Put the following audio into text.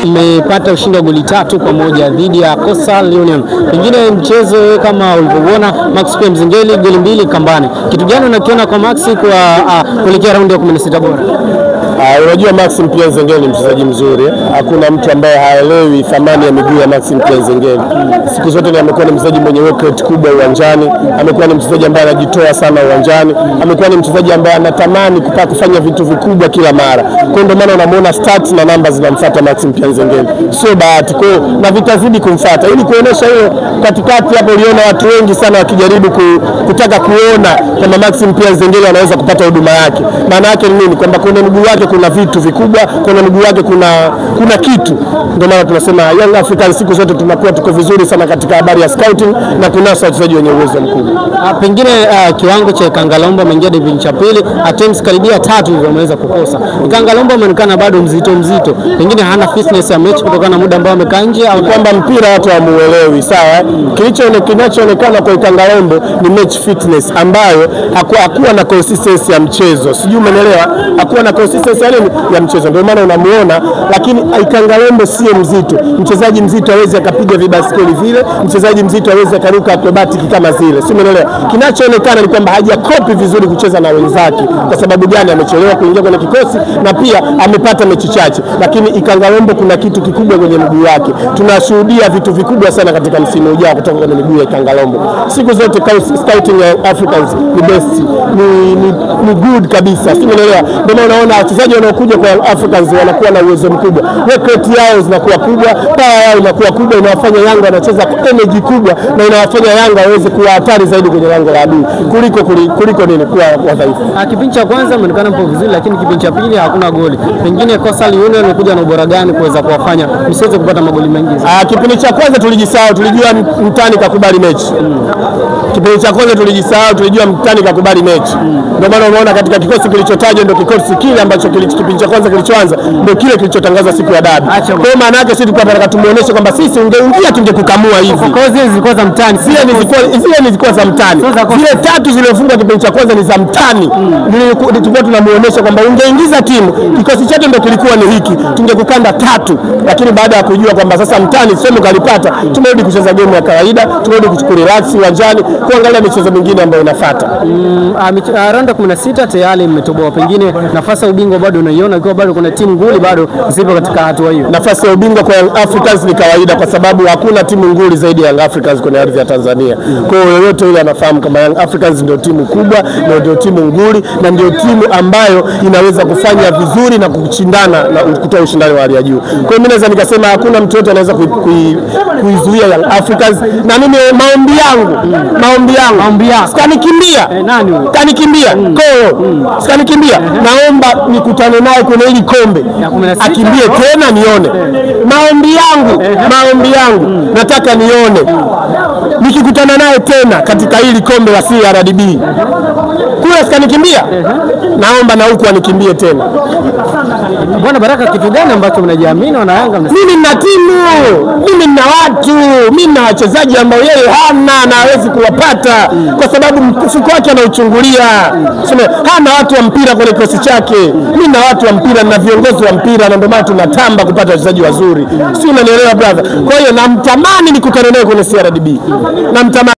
mmepata ushindi wa goli 3-1 dhidi ya Coastal Union. Pengine mchezo kama ulivyoona Max P. Mzengeli goli 2 kambani. Kitu gani unakiona kwa Max kwa kuelekea raundi ya 16 bora? Unajua Maxim Pia Nzengeli ni mchezaji mzuri. Hakuna mtu ambaye haelewi thamani ya miguu ya Maxim Pia Nzengeli. Siku zote amekuwa ni mchezaji mwenye work rate kubwa uwanjani, amekuwa ni mchezaji ambaye anajitoa sana uwanjani, amekuwa ni mchezaji ambaye anatamani kufanya vitu vikubwa kila mara. Kwa ndio maana unamuona stats na numbers zinamfuata Maxim Pia Nzengeli. Sio bahati. Kwa na vitazidi kumfuata. Ili kuonesha hiyo katikati hapo uliona watu wengi sana wakijaribu kutaka kuona kama Maxim Pia Nzengeli anaweza kupata huduma yake. Maana yake ni nini? Kwamba kwenye miguu yake kuna vitu vikubwa, kwenye miguu yake kuna kitu. Ndio maana tunasema Young Africans siku zote tunakuwa tuko vizuri sana katika habari ya scouting na kunasa wachezaji wenye uwezo mkubwa. Pengine kiwango cha Kangalombo ameingia division cha pili, attempts karibia 3 hivyo ameweza kukosa. Kangalombo ameonekana bado mzito. Pengine hana fitness ya mechi kutokana na muda ambao amekaa nje, au kwamba mpira watu hamuelewi, sawa? Kinachoonekana kwa Kangalombo ni match fitness ambayo hakuwa na consistency ya mchezo. Sijui umeelewa? Hakuwa na consistency ya mchezo. Ndio maana unamuona, lakini Kangalombo sio mzito. Mchezaji mzito hawezi akapiga vibaskeli vile, mchezaji mzito hawezi akaruka acrobatic kama zile. Sio umeelewa? Kinachoonekana ni kwamba hajakopi vizuri kucheza na wenzake. Kwa sababu gani? Amechelewa kuingia kwenye kikosi na pia amepata mechi chache. Lakini Kangalombo kuna kitu kikubwa kwenye miguu yake. Tunashuhudia vitu vikubwa sana katika msimu ujao kutoka kwenye miguu ya Kangalombo. Siku zote scouting ya Africans ni best. Ni good kabisa. Sio umeelewa? Ndio maana unaona wachezaji wanaokuja kwa Africans wanakuwa na uwezo mkubwa. Work rate yao zinakuwa kubwa, power yao inakuwa kubwa, inawafanya Yanga wanacheza kwa energy kubwa na inawafanya Yanga waweze kuwa hatari zaidi kwenye lango la adui kuliko nini kuwa wadhaifu. Kipindi cha kwanza ameonekana mpo vizuri, lakini kipindi cha pili hakuna goli. Pengine Coastal Union amekuja na ubora gani kuweza kuwafanya msiweze kupata magoli mengi? Kipindi cha kwanza tulijisahau, tulijua mtani kakubali mechi. Kipindi cha kwanza tulijisahau, tulijua mtani kakubali mechi. Ndio maana unaona katika kikosi kilichotajwa ndio kikosi kile ambacho kipindi cha kwanza kilichoanza ndio kile kilichotangazwa siku ya dabi. Kwa maana yake sisi tulikuwa tunataka tumuoneshe kwamba sisi ungeingia tungekukamua hivi. Kwa hiyo zilikuwa za mtani. Zile zilikuwa za mtani. Zile 3 zilizofungwa kipindi cha kwanza ni za mtani. Tulikuwa tunamuonesha kwamba ungeingiza timu, kikosi chetu ndio kilikuwa ni hiki, tungekukanda 3. Lakini baada ya kujua kwamba sasa mtani somo kalipata, tumerudi kucheza game ya kawaida, tumerudi kuchukua relax uwanjani, kuangalia michezo mingine ambayo inafuata. Raundi 16 tayari mmetoboa. Pengine nafasi ya ubingwa bado unaiona ikiwa bado kuna timu nguli bado zipo katika hatua hiyo? Nafasi ya ubingwa kwa Young Africans ni kawaida kwa sababu hakuna timu nguli zaidi ya Young Africans kwenye ardhi ya Tanzania. Kwa hiyo yoyote yule anafahamu kama Young Africans ndio timu kubwa na ndio timu nguli na ndio timu ambayo inaweza kufanya vizuri na kushindana na kutoa ushindani wa hali ya juu. Kwa hiyo mimi naweza nikasema hakuna mtu yote anaweza kuizuia Young Africans, na mimi maombi yangu sikanikimbia kanikimbia sikanikimbia, naomba nikutane naye kwenye hili kombe akimbie tena nione. Maombi yangu nataka nione nikikutana naye tena katika hili kombe la CRDB kule sikanikimbia, naomba na huku anikimbie tena. Bwana Baraka, kitu gani ambacho mnajiamini wana Yanga? Mimi nina timu, mimi nina watu, mimi na wachezaji ambao yeye hana na hawezi kuwapata kwa sababu mfuko wake anauchungulia. Hana watu wa mpira kwenye kikosi chake. Mimi na watu wa mpira na viongozi wa mpira, na ndio maana tunatamba kupata wachezaji wazuri. Si unanielewa brother? Kwa hiyo namtamani nikutane naye kwenye CRDB. Namtamani